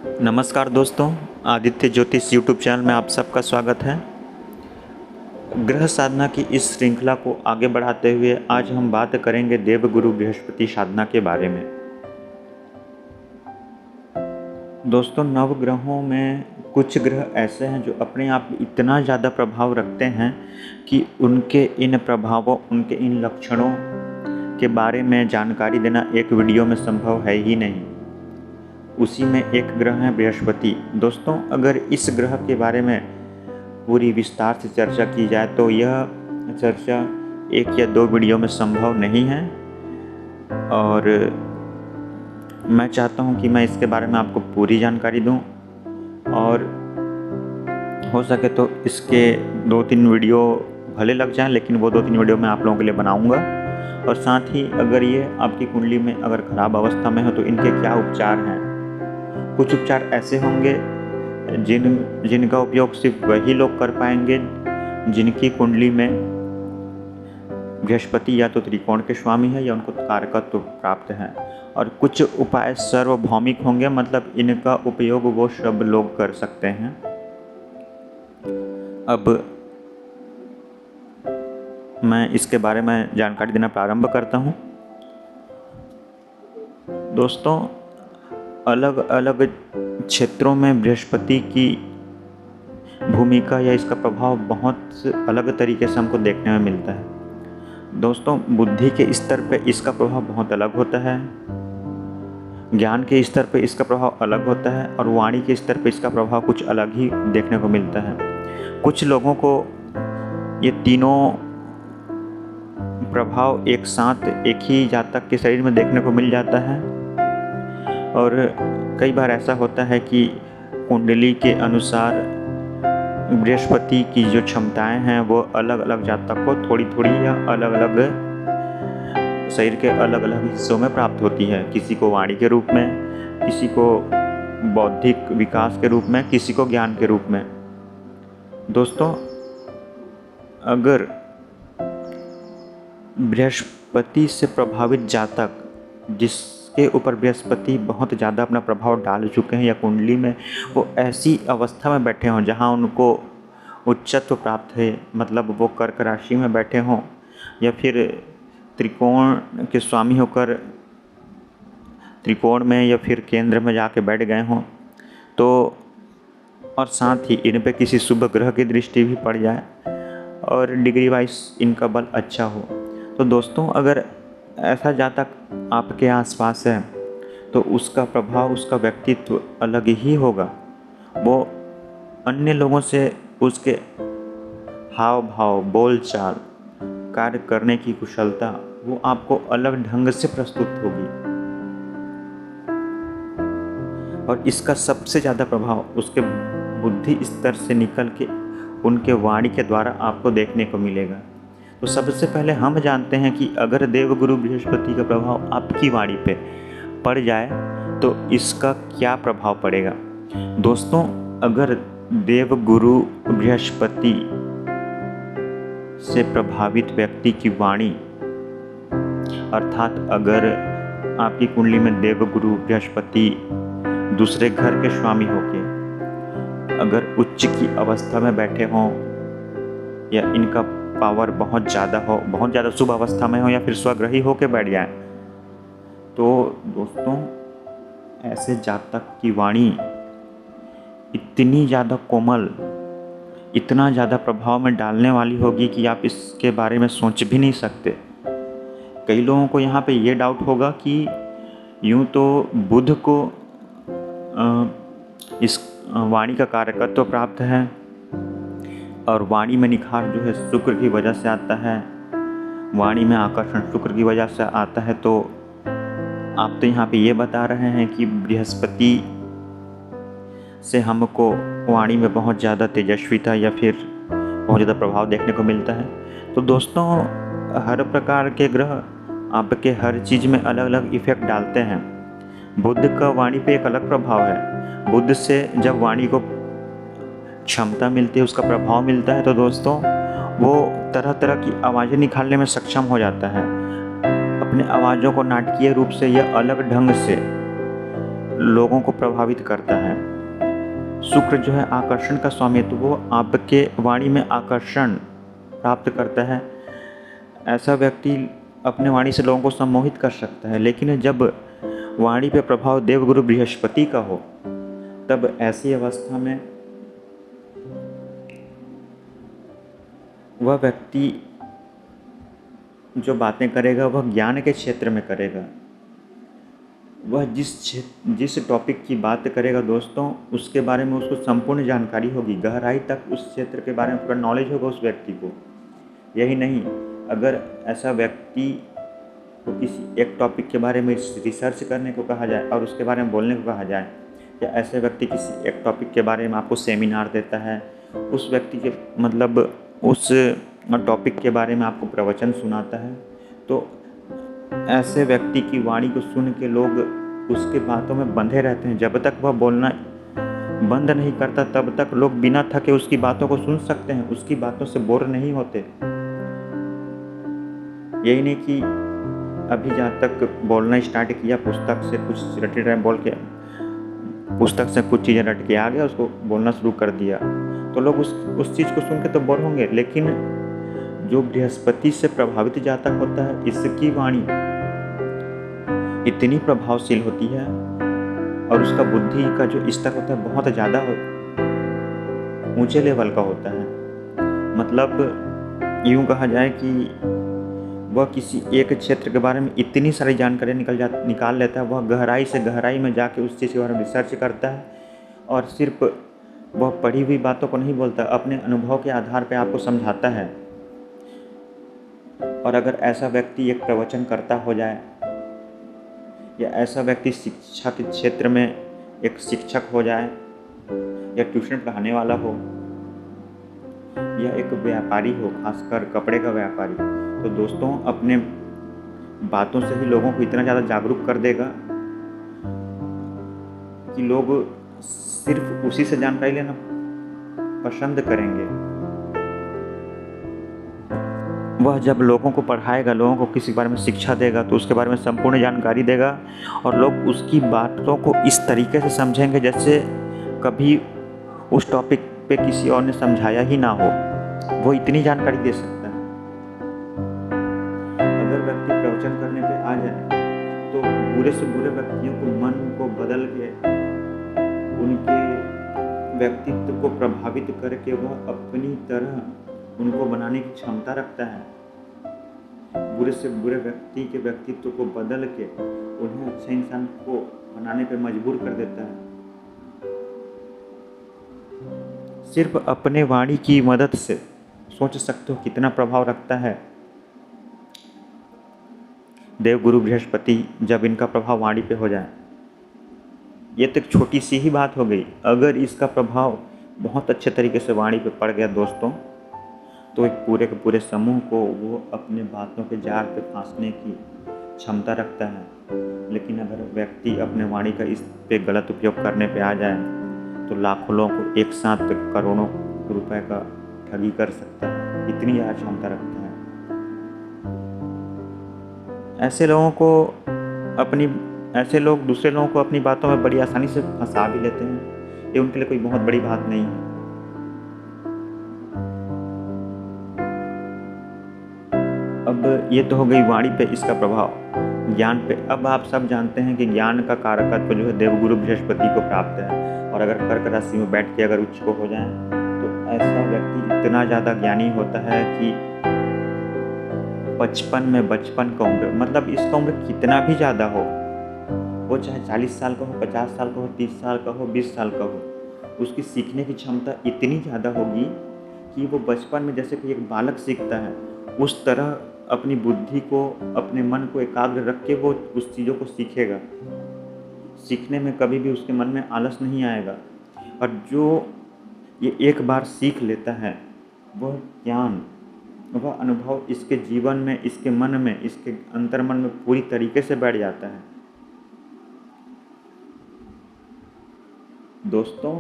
नमस्कार दोस्तों, आदित्य ज्योतिष यूट्यूब चैनल में आप सबका स्वागत है। ग्रह साधना की इस श्रृंखला को आगे बढ़ाते हुए आज हम बात करेंगे देवगुरु बृहस्पति साधना के बारे में। दोस्तों, नवग्रहों में कुछ ग्रह ऐसे हैं जो अपने आप इतना ज़्यादा प्रभाव रखते हैं कि उनके इन प्रभावों, उनके इन लक्षणों के बारे में जानकारी देना एक वीडियो में संभव है ही नहीं। उसी में एक ग्रह है बृहस्पति। दोस्तों, अगर इस ग्रह के बारे में पूरी विस्तार से चर्चा की जाए तो यह चर्चा एक या दो वीडियो में संभव नहीं है, और मैं चाहता हूं कि मैं इसके बारे में आपको पूरी जानकारी दूं, और हो सके तो इसके 2-3 वीडियो भले लग जाएं, लेकिन वो 2-3 वीडियो मैं आप लोगों के लिए बनाऊंगा। और साथ ही अगर ये आपकी कुंडली में अगर ख़राब अवस्था में हो तो इनके क्या उपचार हैं। कुछ उपचार ऐसे होंगे जिनका उपयोग सिर्फ वही लोग कर पाएंगे जिनकी कुंडली में बृहस्पति या तो त्रिकोण के स्वामी है या उनको कारकत्व प्राप्त है। और कुछ उपाय सार्वभौमिक होंगे, मतलब इनका उपयोग वो सब लोग कर सकते हैं। अब मैं इसके बारे में जानकारी देना प्रारंभ करता हूँ। दोस्तों, अलग अलग क्षेत्रों में बृहस्पति की भूमिका या इसका प्रभाव बहुत अलग तरीके से हमको देखने में मिलता है। दोस्तों, बुद्धि के स्तर पे इसका प्रभाव बहुत अलग होता है, ज्ञान के स्तर पे इसका प्रभाव अलग होता है, और वाणी के स्तर पे इसका प्रभाव कुछ अलग ही देखने को मिलता है। कुछ लोगों को ये तीनों प्रभाव एक साथ एक ही जातक के शरीर में देखने को मिल जाता है, और कई बार ऐसा होता है कि कुंडली के अनुसार बृहस्पति की जो क्षमताएं हैं वो अलग अलग जातक को थोड़ी थोड़ी या अलग अलग शरीर के अलग अलग हिस्सों में प्राप्त होती है। किसी को वाणी के रूप में, किसी को बौद्धिक विकास के रूप में, किसी को ज्ञान के रूप में। दोस्तों, अगर बृहस्पति से प्रभावित जातक जिसके ऊपर बृहस्पति बहुत ज़्यादा अपना प्रभाव डाल चुके हैं या कुंडली में वो ऐसी अवस्था में बैठे हों जहां उनको उच्चत्व प्राप्त है, मतलब वो कर्क राशि में बैठे हों या फिर त्रिकोण के स्वामी होकर त्रिकोण में या फिर केंद्र में जाके बैठ गए हों, तो और साथ ही इन पे किसी शुभ ग्रह की दृष्टि भी पड़ जाए और डिग्री वाइज इनका बल अच्छा हो, तो दोस्तों अगर ऐसा जातक आपके आसपास है तो उसका प्रभाव, उसका व्यक्तित्व अलग ही होगा। वो अन्य लोगों से उसके हाव भाव, बोलचाल, कार्य करने की कुशलता वो आपको अलग ढंग से प्रस्तुत होगी, और इसका सबसे ज़्यादा प्रभाव उसके बुद्धि स्तर से निकल के उनके वाणी के द्वारा आपको देखने को मिलेगा। तो सबसे पहले हम जानते हैं कि अगर देवगुरु बृहस्पति का प्रभाव आपकी वाणी पे पड़ जाए तो इसका क्या प्रभाव पड़ेगा। दोस्तों, अगर देवगुरु बृहस्पति से प्रभावित व्यक्ति की वाणी, अर्थात अगर आपकी कुंडली में देवगुरु बृहस्पति दूसरे घर के स्वामी होके अगर उच्च की अवस्था में बैठे हों या इनका पावर बहुत ज़्यादा हो, बहुत ज़्यादा शुभ अवस्था में हो या फिर स्वग्रही होके बैठ जाए, तो दोस्तों ऐसे जातक की वाणी इतनी ज़्यादा कोमल, इतना ज़्यादा प्रभाव में डालने वाली होगी कि आप इसके बारे में सोच भी नहीं सकते। कई लोगों को यहाँ पे ये डाउट होगा कि यूँ तो बुध को इस वाणी का कारकत्व प्राप्त है और वाणी में निखार जो है शुक्र की वजह से आता है, वाणी में आकर्षण शुक्र की वजह से आता है, तो आप तो यहाँ पे ये बता रहे हैं कि बृहस्पति से हमको वाणी में बहुत ज़्यादा तेजस्विता या फिर बहुत ज़्यादा प्रभाव देखने को मिलता है। तो दोस्तों, हर प्रकार के ग्रह आपके हर चीज़ में अलग अलग इफ़ेक्ट डालते हैं। बुध का वाणी पे एक अलग प्रभाव है। बुध से जब वाणी को क्षमता मिलती है, उसका प्रभाव मिलता है, तो दोस्तों वो तरह तरह की आवाज़ें निकालने में सक्षम हो जाता है। अपने आवाज़ों को नाटकीय रूप से या अलग ढंग से लोगों को प्रभावित करता है। शुक्र जो है आकर्षण का स्वामी है, तो वो आपके वाणी में आकर्षण प्राप्त करता है। ऐसा व्यक्ति अपने वाणी से लोगों को सम्मोहित कर सकता है। लेकिन जब वाणी पे प्रभाव देवगुरु बृहस्पति का हो, तब ऐसी अवस्था में वह व्यक्ति जो बातें करेगा वह ज्ञान के क्षेत्र में करेगा। वह जिस टॉपिक की बात करेगा दोस्तों, उसके बारे में उसको संपूर्ण जानकारी होगी, गहराई तक उस क्षेत्र के बारे में पूरा नॉलेज होगा उस व्यक्ति को। यही नहीं, अगर ऐसा व्यक्ति को किसी एक टॉपिक के बारे में रिसर्च करने को कहा जाए और उसके बारे में बोलने को कहा जाए, या ऐसे व्यक्ति किसी एक टॉपिक के बारे में आपको सेमिनार देता है, उस व्यक्ति के मतलब उस टॉपिक के बारे में आपको प्रवचन सुनाता है, तो ऐसे व्यक्ति की वाणी को सुन के लोग उसके बातों में बंधे रहते हैं। जब तक वह बोलना बंद नहीं करता तब तक लोग बिना थके उसकी बातों को सुन सकते हैं, उसकी बातों से बोर नहीं होते। यही नहीं कि अभी जहाँ तक बोलना स्टार्ट किया, पुस्तक से कुछ रटे रहे बोल के, पुस्तक से कुछ चीज़ें रट के आ गया, उसको बोलना शुरू कर दिया, तो लोग उस चीज़ को सुन के तो बोर होंगे। लेकिन जो बृहस्पति से प्रभावित जातक होता है, इसकी वाणी इतनी प्रभावशील होती है और उसका बुद्धि का जो स्तर होता है बहुत ज़्यादा ऊंचे लेवल का होता है। मतलब यूँ कहा जाए कि वह किसी एक क्षेत्र के बारे में इतनी सारी जानकारी निकाल लेता है, वह गहराई से गहराई में जाके उस चीज़ के बारे में रिसर्च करता है और सिर्फ वह पढ़ी हुई बातों को नहीं बोलता, अपने अनुभव के आधार पर आपको समझाता है। और अगर ऐसा व्यक्ति एक प्रवचन करता हो जाए, या ऐसा व्यक्ति शिक्षा के क्षेत्र में एक शिक्षक हो जाए, या ट्यूशन पढ़ाने वाला हो, या एक व्यापारी हो, खासकर कपड़े का व्यापारी, तो दोस्तों अपने बातों से ही लोगों को इतना ज़्यादा जागरूक कर देगा कि लोग सिर्फ उसी से जानकारी लेना पसंद करेंगे। वह जब लोगों को पढ़ाएगा, लोगों को किसी बारे में शिक्षा देगा, तो उसके बारे में संपूर्ण जानकारी देगा और लोग उसकी बातों को इस तरीके से समझेंगे जैसे कभी उस टॉपिक पे किसी और ने समझाया ही ना हो। वो इतनी जानकारी दे सकता है। अगर व्यक्ति प्रवचन करने पे आ जाए तो बुरे से बुरे व्यक्तियों को मन को बदल के उनके व्यक्तित्व को प्रभावित करके वह अपनी तरह उनको बनाने की क्षमता रखता है। बुरे से बुरे व्यक्ति के व्यक्तित्व को बदल के उन्हें अच्छे इंसान को बनाने पर मजबूर कर देता है। सिर्फ अपने वाणी की मदद से सोच सकते हो कितना प्रभाव रखता है देवगुरु बृहस्पति जब इनका प्रभाव वाणी पे हो जाए। ये तो एक छोटी सी ही बात हो गई। अगर इसका प्रभाव बहुत अच्छे तरीके से वाणी पे पड़ गया दोस्तों, तो एक पूरे के पूरे समूह को वो अपने बातों के जाल पे फांसने की क्षमता रखता है। लेकिन अगर व्यक्ति अपने वाणी का इस पे गलत उपयोग करने पे आ जाए तो लाखों लोगों को एक साथ करोड़ों रुपए का ठगी कर सकता है, इतनी ज़्यादा क्षमता रखता है। ऐसे लोग दूसरे लोगों को अपनी बातों में बड़ी आसानी से फंसा भी लेते हैं। ये उनके लिए कोई बहुत बड़ी बात नहीं है। अब ये तो हो गई वाणी पे इसका प्रभाव। ज्ञान पे अब आप सब जानते हैं कि ज्ञान का कारकत्व जो है देवगुरु बृहस्पति को प्राप्त है। और अगर कर्क राशि में बैठ के अगर उच्च को हो जाए तो ऐसा व्यक्ति इतना ज़्यादा ज्ञानी होता है कि बचपन का उम्र, मतलब इसका उम्र कितना भी ज़्यादा हो, वो चाहे 40 साल का हो, 50 साल का हो, 30 साल का हो, 20 साल का हो, उसकी सीखने की क्षमता इतनी ज़्यादा होगी कि वो बचपन में जैसे कि एक बालक सीखता है उस तरह अपनी बुद्धि को, अपने मन को एकाग्र रख के वो उस चीज़ों को सीखेगा। सीखने में कभी भी उसके मन में आलस नहीं आएगा। और जो ये एक बार सीख लेता है वह ज्ञान, वह अनुभव इसके जीवन में, इसके मन में, इसके अंतर्मन में पूरी तरीके से बैठ जाता है। दोस्तों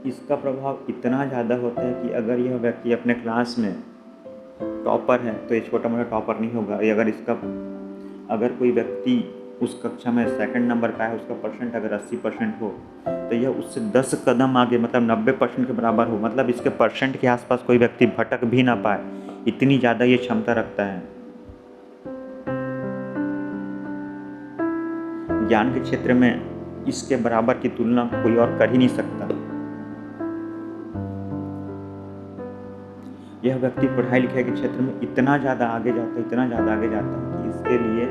इसका प्रभाव इतना ज़्यादा होता है कि अगर यह व्यक्ति अपने क्लास में टॉपर है तो ये छोटा मोटा टॉपर नहीं होगा। अगर कोई व्यक्ति उस कक्षा में सेकंड नंबर का है, उसका परसेंट अगर 80% हो तो यह उससे 10 कदम आगे मतलब 90% के बराबर हो, मतलब इसके परसेंट के आसपास कोई व्यक्ति भटक भी ना पाए, इतनी ज़्यादा ये क्षमता रखता है। ज्ञान के क्षेत्र में इसके बराबर की तुलना कोई और कर ही नहीं सकता। यह व्यक्ति पढ़ाई लिखाई के क्षेत्र में इतना ज़्यादा आगे जाता है, इतना ज़्यादा आगे जाता है कि इसके लिए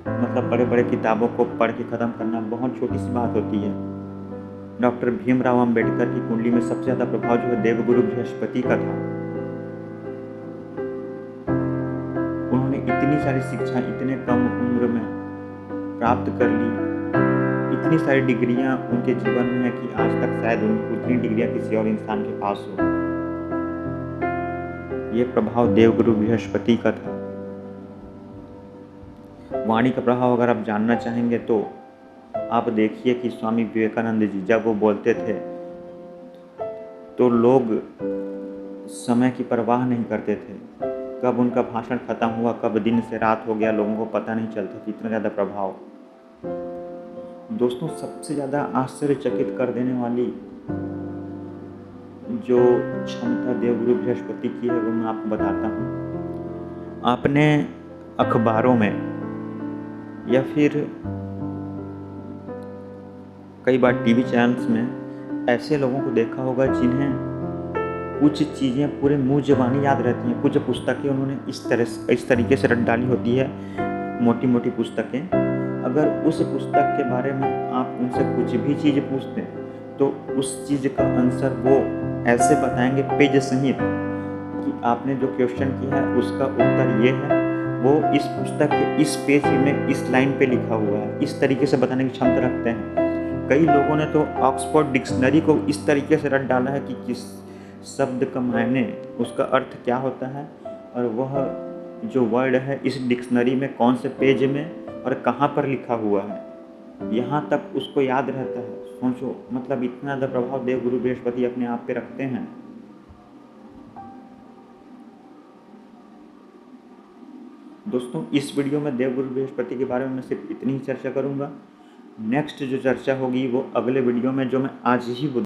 मतलब बड़े बड़े किताबों को पढ़ के ख़त्म करना बहुत छोटी सी बात होती है। डॉक्टर भीमराव अंबेडकर की कुंडली में सबसे ज़्यादा प्रभाव जो है देवगुरु बृहस्पति का था। उन्होंने इतनी सारी शिक्षा इतने कम उम्र में प्राप्त कर ली, इतनी सारी डिग्रियां उनके जीवन में है कि आज तक शायद उतनी डिग्रियां किसी और इंसान के पास हो। ये प्रभाव देवगुरु बृहस्पति का था। वाणी का प्रभाव अगर आप जानना चाहेंगे तो आप देखिए कि स्वामी विवेकानंद जी जब वो बोलते थे तो लोग समय की परवाह नहीं करते थे। कब उनका भाषण खत्म हुआ, कब दिन से रात हो गया, लोगों को पता नहीं चलता था, इतना ज़्यादा प्रभाव। दोस्तों, सबसे ज़्यादा आश्चर्यचकित कर देने वाली जो क्षमता देवगुरु बृहस्पति की है वो मैं आपको बताता हूँ। आपने अखबारों में या फिर कई बार टीवी चैनल्स में ऐसे लोगों को देखा होगा जिन्हें कुछ चीज़ें पूरे मुँह ज़बानी याद रहती हैं। कुछ पुस्तकें उन्होंने इस तरीके से रट डाली होती है, मोटी मोटी पुस्तकें। अगर उस पुस्तक के बारे में आप उनसे कुछ भी चीज़ पूछते हैं तो उस चीज़ का आंसर वो ऐसे बताएंगे पेज सहित कि आपने जो क्वेश्चन किया है उसका उत्तर ये है, वो इस पुस्तक के इस पेज में इस लाइन पे लिखा हुआ है। इस तरीके से बताने की क्षमता रखते हैं। कई लोगों ने तो ऑक्सफोर्ड डिक्शनरी को इस तरीके से रट डाला है कि किस शब्द का मायने, उसका अर्थ क्या होता है और वह जो वर्ड है इस डिक्शनरी में कौन से पेज में और कहाँ पर लिखा हुआ है, यहाँ तक उसको याद रहता है। सोचो, मतलब इतना ज़्यादा प्रभाव देवगुरु बृहस्पति अपने आप पे रखते हैं। दोस्तों, इस वीडियो में देवगुरु बृहस्पति के बारे में मैं सिर्फ इतनी ही चर्चा करूँगा। नेक्स्ट जो चर्चा होगी वो अगले वीडियो में, जो मैं आज ही